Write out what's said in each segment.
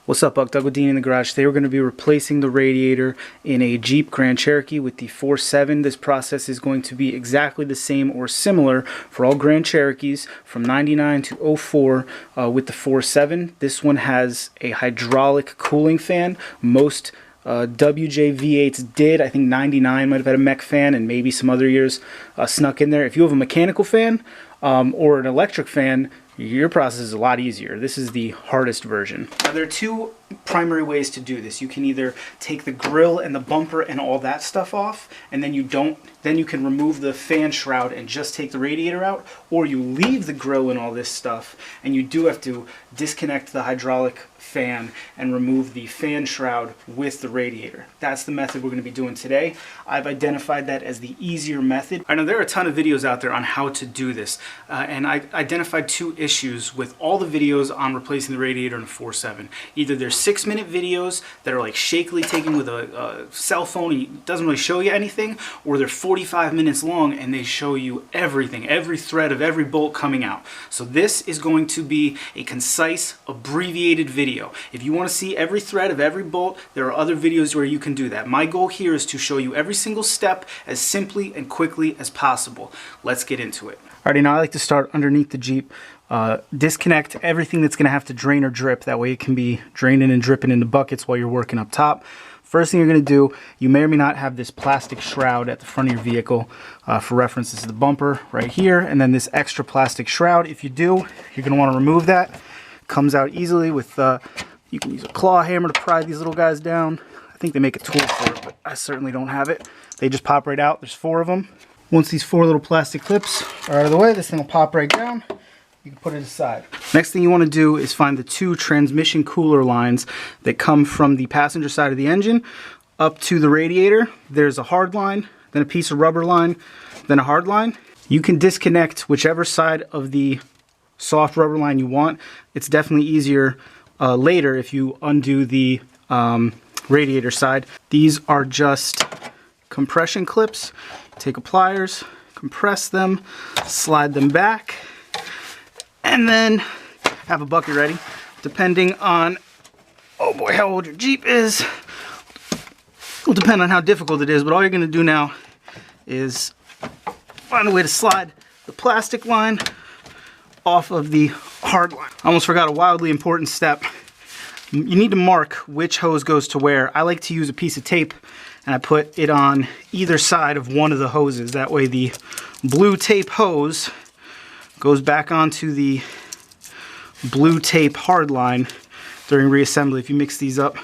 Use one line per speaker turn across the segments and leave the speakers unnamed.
What's up, Buck? Doug with D&E in the garage. Today we're going to be replacing the radiator in a Jeep Grand Cherokee with the 4.7. This process is going to be exactly the same or similar for all Grand Cherokees from 99 to 04 with the 4.7. This one has a hydraulic cooling fan. Most WJ V8s did. I think 99 might have had a mech fan, and maybe some other years snuck in there. If you have a mechanical fan or an electric fan, your process is a lot easier. This is the hardest version. Now, there are two primary ways to do this. You can either take the grill and the bumper and all that stuff off, and then you can remove the fan shroud and just take the radiator out, or you leave the grill and all this stuff, and you do have to disconnect the hydraulic fan and remove the fan shroud with the radiator. That's the method we're going to be doing today. I've identified that as the easier method. I know there are a ton of videos out there on how to do this, and I identified two issues with all the videos on replacing the radiator in a 4.7. Either they're 6-minute videos that are like shakily taken with a cell phone and it doesn't really show you anything, or they're 45 minutes long and they show you everything, every thread of every bolt coming out. So this is going to be a concise, abbreviated video. If you want to see every thread of every bolt, there are other videos where you can do that. My goal here is to show you every single step as simply and quickly as possible. Let's get into it. Alrighty, now I like to start underneath the Jeep. Disconnect everything that's going to have to drain or drip. That way it can be draining and dripping into buckets while you're working up top. First thing you're going to do, you may or may not have this plastic shroud at the front of your vehicle. For reference, this is the bumper right here, and then this extra plastic shroud. If you do, you're going to want to remove that. Comes out easily with, you can use a claw hammer to pry these little guys down. I think they make a tool for it, but I certainly don't have it. They just pop right out. There's 4 of them. Once these 4 little plastic clips are out of the way, this thing will pop right down. You can put it aside. Next thing you want to do is find the 2 transmission cooler lines that come from the passenger side of the engine up to the radiator. There's a hard line, then a piece of rubber line, then a hard line. You can disconnect whichever side of the soft rubber line you want. It's definitely easier later if you undo the radiator side. These are just compression clips. Take a pliers, compress them, slide them back, and then have a bucket ready. Depending on, oh boy, how old your Jeep is, will depend on how difficult it is, but all you're gonna do now is find a way to slide the plastic line off of the hard line. I almost forgot a wildly important step. You need to mark which hose goes to where. I like to use a piece of tape and I put it on either side of one of the hoses. That way the blue tape hose goes back onto the blue tape hard line during reassembly. If you mix these up,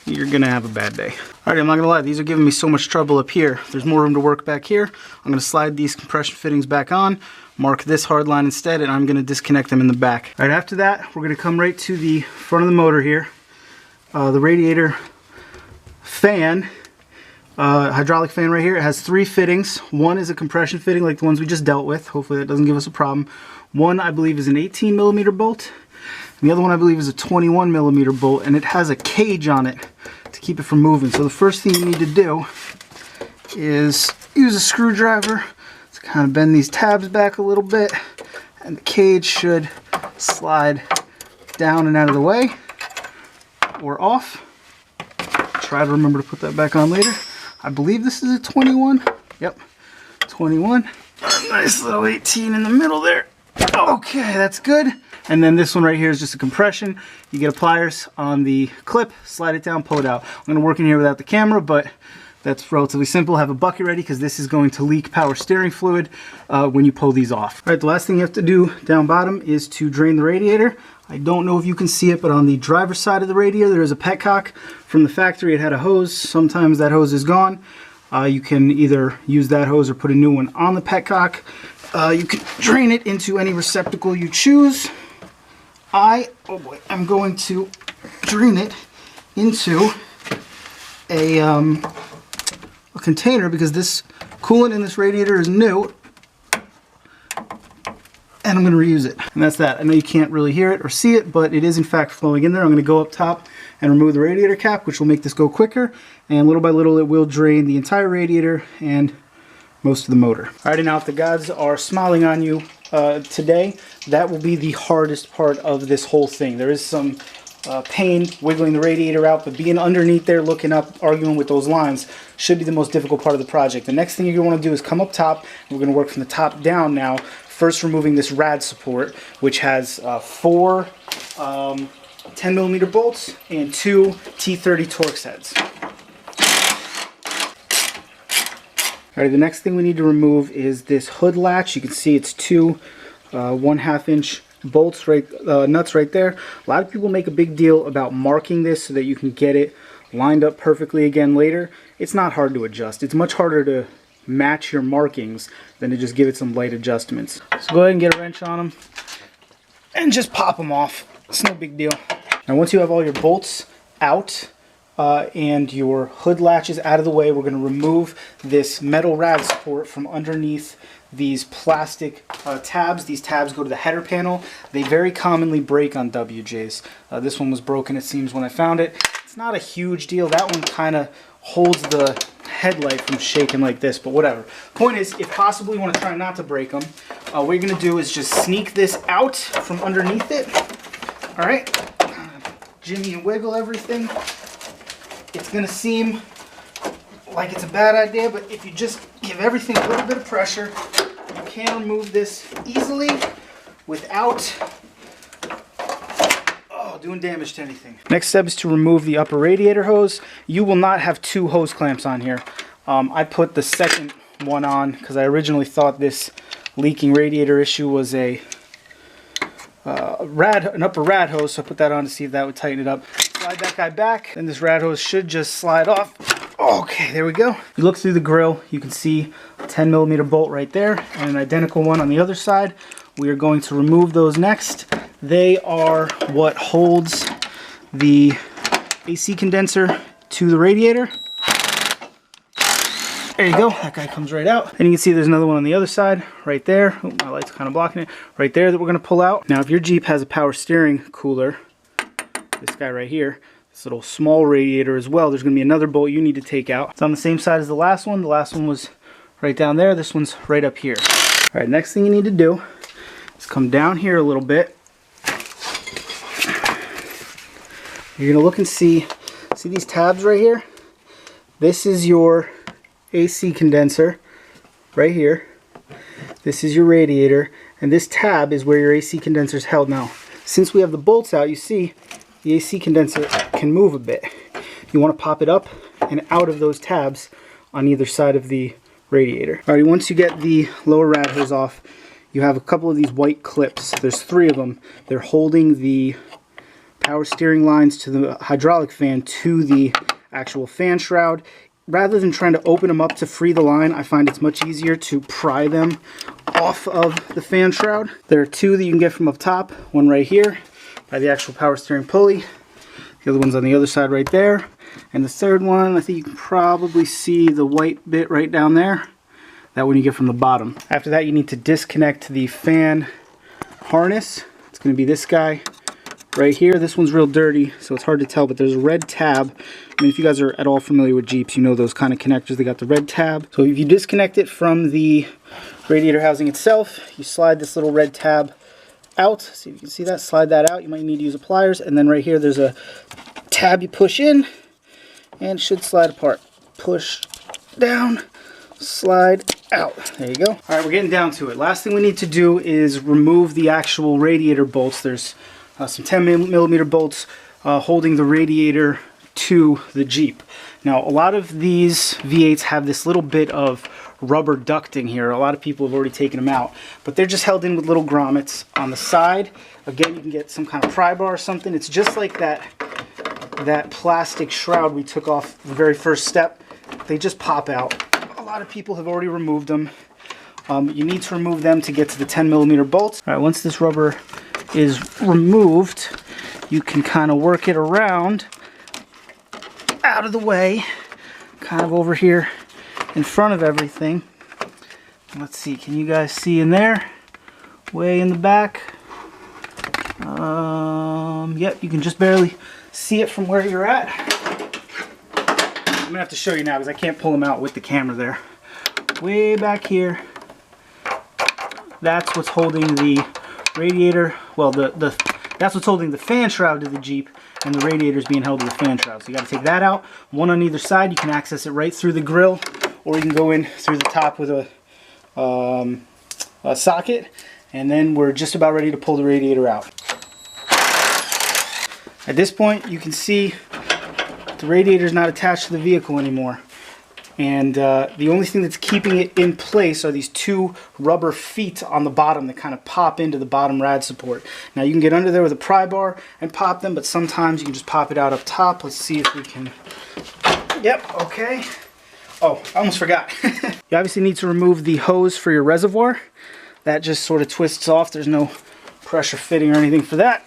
you're gonna have a bad day. Alright, I'm not gonna lie, these are giving me so much trouble up here. There's more room to work back here. I'm gonna slide these compression fittings back on, mark this hard line instead, and I'm gonna disconnect them in the back. Alright, after that, we're gonna come right to the front of the motor here. The radiator fan, hydraulic fan right here. It has 3 fittings. One is a compression fitting like the ones we just dealt with. Hopefully that doesn't give us a problem. One, I believe, is an 18mm bolt. And the other one, I believe, is a 21mm bolt, and it has a cage on it to keep it from moving. So the first thing you need to do is use a screwdriver to kind of bend these tabs back a little bit, and the cage should slide down and out of the way or off. Try to remember to put that back on later. I believe this is a 21. Yep, 21. A nice little 18 in the middle there. Okay, that's good. And then this one right here is just a compression. You get a pliers on the clip, slide it down, pull it out. I'm gonna work in here without the camera, but that's relatively simple. Have a bucket ready because this is going to leak power steering fluid when you pull these off. All right, the last thing you have to do down bottom is to drain the radiator. I don't know if you can see it, but on the driver's side of the radiator, there is a petcock. From the factory, it had a hose. Sometimes that hose is gone. You can either use that hose or put a new one on the petcock. You can drain it into any receptacle you choose. I'm going to drain it into a container because this coolant in this radiator is new, and I'm going to reuse it. And that's that. I know you can't really hear it or see it, but it is in fact flowing in there. I'm going to go up top and remove the radiator cap, which will make this go quicker, and little by little it will drain the entire radiator and most of the motor. Alrighty, now if the gods are smiling on you today, that will be the hardest part of this whole thing. There is some pain wiggling the radiator out, but being underneath there, looking up, arguing with those lines should be the most difficult part of the project. The next thing you're going to want to do is come up top. We're going to work from the top down now. First, removing this rad support, which has 4 10mm bolts and 2 T30 Torx heads. Alright, the next thing we need to remove is this hood latch. You can see it's 2 1/2 inch bolts nuts right there. A lot of people make a big deal about marking this so that you can get it lined up perfectly again later. It's not hard to adjust. It's much harder to match your markings than to just give it some light adjustments. So go ahead and get a wrench on them and just pop them off. It's no big deal. Now once you have all your bolts out and your hood latches out of the way, we're going to remove this metal rad support from underneath these plastic tabs. These tabs go to the header panel. They very commonly break on WJs. This one was broken, it seems, when I found it. It's not a huge deal. That one kind of holds the headlight from shaking like this, but whatever. Point is, if possible you want to try not to break them, what you're going to do is just sneak this out from underneath it. Alright, jimmy and wiggle everything. It's going to seem like it's a bad idea, but if you just give everything a little bit of pressure, you can remove this easily without doing damage to anything. Next step is to remove the upper radiator hose. You will not have 2 hose clamps on here. I put the second one on because I originally thought this leaking radiator issue was an upper rad hose, so I put that on to see if that would tighten it up. Slide that guy back, and this rad hose should just slide off. Okay, there we go. You look through the grill, you can see a 10mm bolt right there and an identical one on the other side. We are going to remove those next. They are what holds the AC condenser to the radiator. There you go, that guy comes right out. And you can see there's another one on the other side, right there. Oh, my light's kind of blocking it. Right there that we're gonna pull out. Now if your Jeep has a power steering cooler, this guy right here, this little small radiator as well, there's gonna be another bolt you need to take out. It's on the same side as the last one. The last one was right down there. This one's right up here. All right, next thing you need to do is come down here a little bit. You're gonna look and see these tabs right here? This is your AC condenser right here. This is your radiator, and this tab is where your AC condenser is held. Now, since we have the bolts out, you see the AC condenser can move a bit. You want to pop it up and out of those tabs on either side of the radiator. Alright, once you get the lower rad hose off, you have a couple of these white clips. There's 3 of them. They're holding the power steering lines to the hydraulic fan to the actual fan shroud. Rather than trying to open them up to free the line, I find it's much easier to pry them off of the fan shroud. There are 2 that you can get from up top. One right here by the actual power steering pulley. The other one's on the other side right there. And the third one, I think you can probably see the white bit right down there. That one you get from the bottom. After that, you need to disconnect the fan harness. It's going to be this guy right here. This one's real dirty, so it's hard to tell, but there's a red tab. I mean, if you guys are at all familiar with Jeeps, you know those kind of connectors. They got the red tab. So if you disconnect it from the radiator housing itself, you slide this little red tab out. See if you can see that. Slide that out. You might need to use pliers. And then right here, there's a tab you push in, and it should slide apart. Push down, slide out. There you go. All right, we're getting down to it. Last thing we need to do is remove the actual radiator bolts. There's some 10mm bolts holding the radiator to the Jeep. Now, a lot of these V8s have this little bit of rubber ducting here. A lot of people have already taken them out, but they're just held in with little grommets on the side. Again, you can get some kind of pry bar or something. It's just like that plastic shroud we took off the very first step. They just pop out. A lot of people have already removed them. You need to remove them to get to the 10mm bolts. All right, once this rubber is removed, you can kind of work it around out of the way, kind of over here in front of everything. Let's see, can you guys see in there? Way in the back. Yep, you can just barely see it from where you're at. I'm gonna have to show you now because I can't pull them out with the camera there. Way back here, that's what's holding the radiator, well, the That's what's holding the fan shroud to the Jeep, and the radiator is being held to the fan shroud. So you got to take that out. One on either side. You can access it right through the grill, or you can go in through the top with a socket. And then we're just about ready to pull the radiator out. At this point, you can see the radiator is not attached to the vehicle anymore. And the only thing that's keeping it in place are these two rubber feet on the bottom that kind of pop into the bottom rad support. Now you can get under there with a pry bar and pop them, but sometimes you can just pop it out up top. Let's see if we can... Yep, okay. Oh, I almost forgot. You obviously need to remove the hose for your reservoir. That just sort of twists off. There's no pressure fitting or anything for that.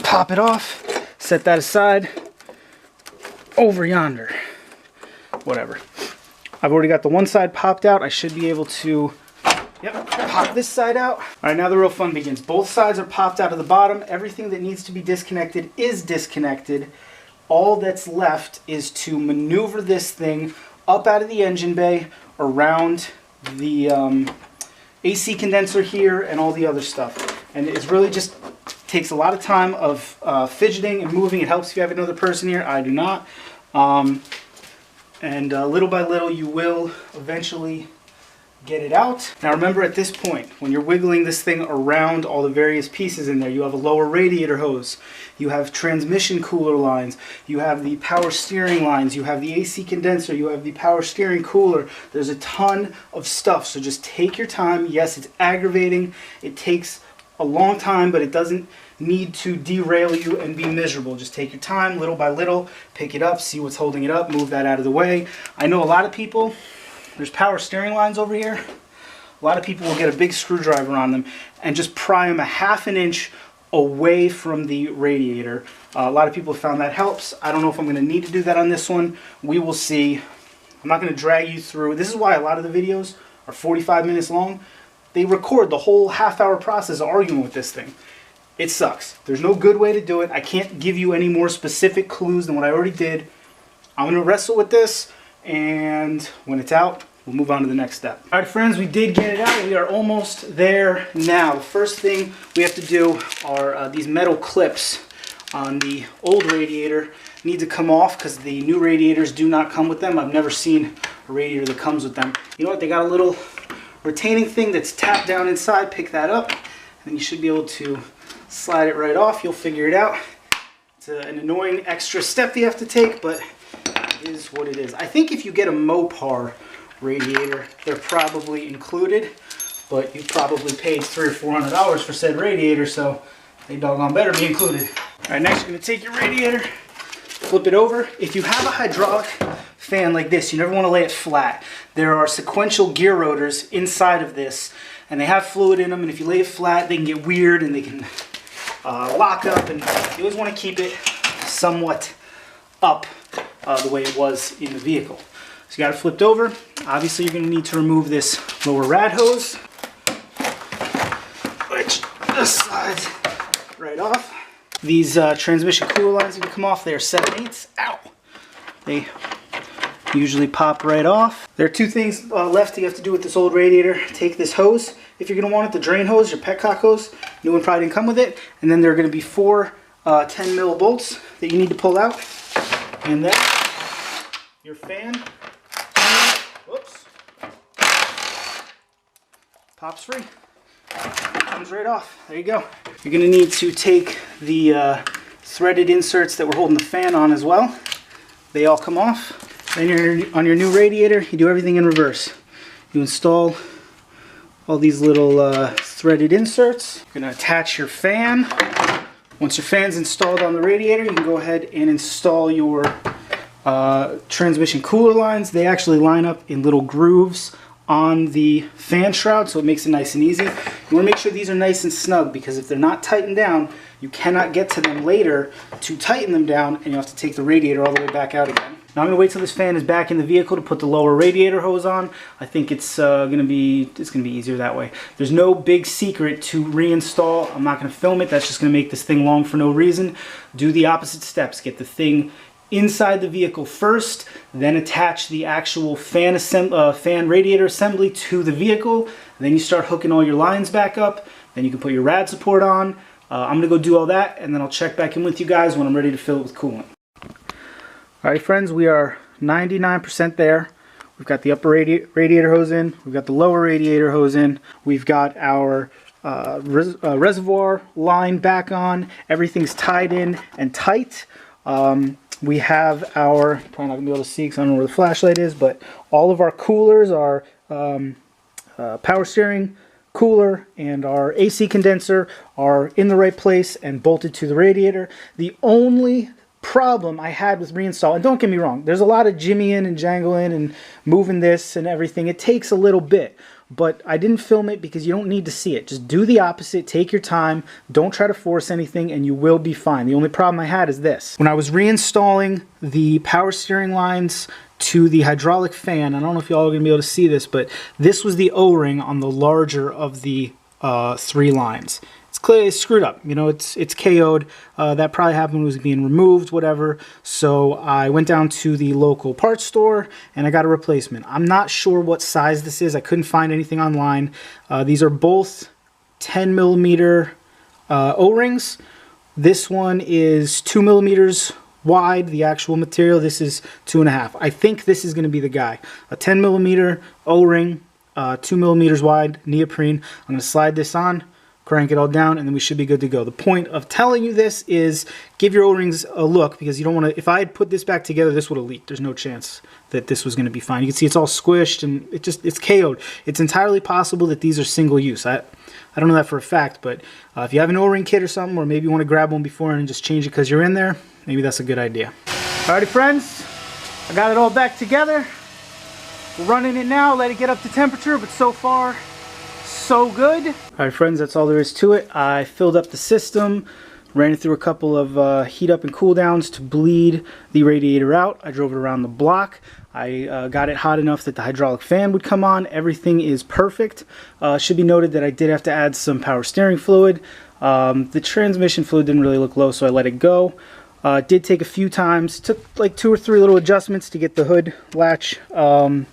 Pop it off, set that aside, over yonder. Whatever. I've already got the one side popped out. I should be able to, pop this side out. All right, now the real fun begins. Both sides are popped out of the bottom. Everything that needs to be disconnected is disconnected. All that's left is to maneuver this thing up out of the engine bay, around the AC condenser here, and all the other stuff. And it's really just takes a lot of time of fidgeting and moving. It helps if you have another person here. I do not. And little by little you will eventually get it out. Now remember, at this point, when you're wiggling this thing around all the various pieces in there, you have a lower radiator hose, you have transmission cooler lines, you have the power steering lines, you have the AC condenser, you have the power steering cooler. There's a ton of stuff, so just take your time. Yes, it's aggravating. It takes a long time, but it doesn't need to derail you and be miserable. Just take your time, little by little, pick it up, see what's holding it up, move that out of the way. I know a lot of people, there's power steering lines over here. A lot of people will get a big screwdriver on them and just pry them a ½ an inch away from the radiator. A lot of people have found that helps. I don't know if I'm going to need to do that on this one. We will see. I'm not going to drag you through. This is why a lot of the videos are 45 minutes long. They record the whole half-hour process of arguing with this thing. It sucks. There's no good way to do it. I can't give you any more specific clues than what I already did. I'm going to wrestle with this, and when it's out, we'll move on to the next step. All right, friends, we did get it out. We are almost there now. The first thing we have to do are these metal clips on the old radiator need to come off because the new radiators do not come with them. I've never seen a radiator that comes with them. You know what? They got a little retaining thing that's tapped down inside. Pick that up, and then you should be able to slide it right off. You'll figure it out. It's an annoying extra step you have to take, but it is what it is. I think if you get a Mopar radiator, they're probably included, but you probably paid $300 or $400 for said radiator, so they doggone better be included. All right, next you're going to take your radiator, flip it over. If you have a hydraulic fan like this, you never want to lay it flat. There are sequential gear rotors inside of this, and they have fluid in them, and if you lay it flat, they can get weird and they can lock up, and you always want to keep it somewhat up the way it was in the vehicle. So you got it flipped over. Obviously you're going to need to remove this lower rad hose, which just slides right off. These transmission cooler lines need to come off. They are 7/8. Ow! They usually pop right off. There are two things left you have to do with this old radiator. Take this hose, if you're going to want it, the drain hose, your petcock hose. New one probably didn't come with it. And then there are going to be 4 10 mil bolts that you need to pull out. And then your fan, whoops, pops free. Comes right off. There you go. You're going to need to take the threaded inserts that we're holding the fan on as well. They all come off. Then on your new radiator, you do everything in reverse. You install all these little threaded inserts. You're going to attach your fan. Once your fan's installed on the radiator, you can go ahead and install your transmission cooler lines. They actually line up in little grooves on the fan shroud, so it makes it nice and easy. You want to make sure these are nice and snug, because if they're not tightened down, you cannot get to them later to tighten them down, and you have to take the radiator all the way back out again. Now I'm going to wait till this fan is back in the vehicle to put the lower radiator hose on. I think it's going to be easier that way. There's no big secret to reinstall. I'm not going to film it. That's just going to make this thing long for no reason. Do the opposite steps. Get the thing inside the vehicle first, then attach the actual fan radiator assembly to the vehicle. Then you start hooking all your lines back up. Then you can put your rad support on. I'm going to go do all that, and then I'll check back in with you guys when I'm ready to fill it with coolant. Alright friends, we are 99% there. We've got the upper radiator hose in, we've got the lower radiator hose in, we've got our reservoir line back on, everything's tied in and tight. We have our, probably not going to be able to see because I don't know where the flashlight is, but all of our coolers, our power steering cooler and our AC condenser are in the right place and bolted to the radiator. The only problem I had with reinstall, and don't get me wrong, there's a lot of jimmying and jangling and moving this and everything. It takes a little bit, but I didn't film it because you don't need to see it. Just do the opposite, take your time, don't try to force anything, and you will be fine. The only problem I had is this. When I was reinstalling the power steering lines to the hydraulic fan, I don't know if y'all are going to be able to see this, but this was the O-ring on the larger of the 3 lines. It's clear, it's screwed up, you know, it's KO'd. That probably happened when it was being removed, whatever. So I went down to the local parts store and I got a replacement. I'm not sure what size this is. I couldn't find anything online. These are both 10 millimeter O-rings. This one is 2 millimeters wide, the actual material. This is 2.5. I think this is going to be the guy. A 10 millimeter O-ring, 2 millimeters wide, neoprene. I'm going to slide this on, crank it all down, and then we should be good to go. The point of telling you this is give your O-rings a look, because you don't want to, if I had put this back together, this would have leaked. There's no chance that this was going to be fine. You can see it's all squished and it's KO'd. It's entirely possible that these are single use. I don't know that for a fact, but if you have an O-ring kit or something, or maybe you want to grab one before and just change it because you're in there, maybe that's a good idea. Alrighty friends, I got it all back together. We're running it now, let it get up to temperature, but so far, so good. Alright friends, that's all there is to it. I filled up the system, ran it through a couple of heat up and cool downs to bleed the radiator out. I drove it around the block. I got it hot enough that the hydraulic fan would come on. Everything is perfect. Should be noted that I did have to add some power steering fluid. The transmission fluid didn't really look low, so I let it go. It did take a few times. Took like 2 or 3 little adjustments to get the hood latch all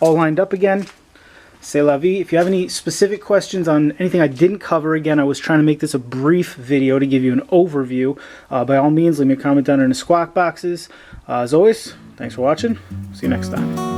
lined up again. C'est la vie. If you have any specific questions on anything I didn't cover, again, I was trying to make this a brief video to give you an overview. By all means, leave me a comment down in the squawk boxes. As always, thanks for watching. See you next time.